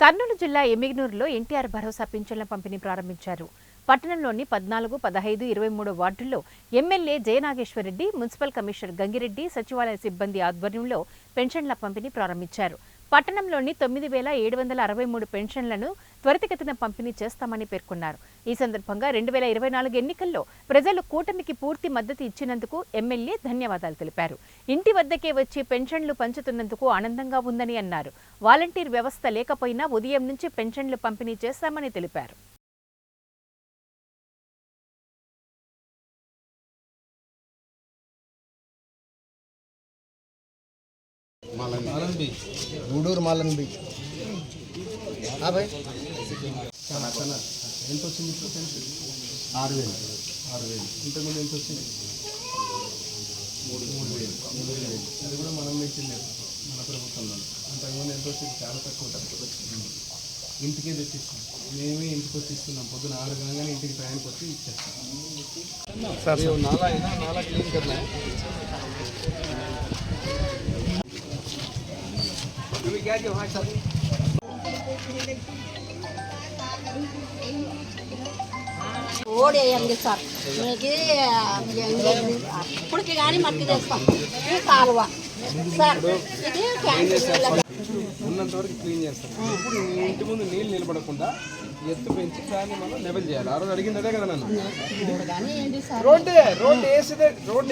కర్నూలు జిల్లా ఎమ్మిగనూరులో ఎన్టీఆర్ భరోసా పింఛన్ల పంపిణీ ప్రారంభించారు. పట్టణంలోని 14, 15, 23 వార్డుల్లో MLA Jayanageswara Reddy, municipal commissioner Gangireddy, సచివాలయ సిబ్బంది ఆధ్వర్యంలో పెన్షన్ల పంపిణీ ప్రారంభించారు. పట్టణంలోని 9,763 పెన్షన్లను త్వరితగతిన పంపిణీ చేస్తామని పేర్కొన్నారు. ఈ సందర్భంగా 2024 ఎన్నికల్లో ప్రజలు కూటమికి పూర్తి మద్దతు ఇచ్చినందుకు ఎమ్మెల్యే ధన్యవాదాలు తెలిపారు. ఇంటి వద్దకే వచ్చి పెన్షన్లు పంచుతున్నందుకు ఆనందంగా ఉందని అన్నారు. వాలంటీర్ వ్యవస్థ లేకపోయినా ఉదయం నుంచి పెన్షన్లు పంపిణీ చేస్తామని తెలిపారు. గూడూరు మాలన్ బి ఎంత వచ్చింది ఇప్పుడు పెన్షన్? 6,000 ఇంతకుముందు ఎంత వచ్చింది? 3,000 అది కూడా మనం ఇచ్చింది మన ప్రభుత్వంలో. అంతకుముందు ఎంత వచ్చింది? చాలా తక్కువ ఉంటుంది. ఇంటికే తెచ్చిస్తాం, మేమే ఇంటికి వచ్చి ఇస్తున్నాం. పొద్దున 6 కాగానే ఇంటికి టైంకి వచ్చి ఇచ్చేస్తాం. సార్ నాలా క్లీన్ करना है. ఓడేయండి సార్, మీకు ఇప్పటికి కానీ మట్టి తెస్తాం. ఈ కాలువ సార్, ఇది ఉన్నంత వరకు క్లీన్ చేస్తాం. ఇప్పుడు ఇంటి ముందు నీళ్ళు నిలబడకుండా ఎత్తు పెంచి దాన్ని మనం లెవెల్ చేయాలి. ఆ రోజు అడిగింది అదే కదా నన్ను. Road వేసిదే road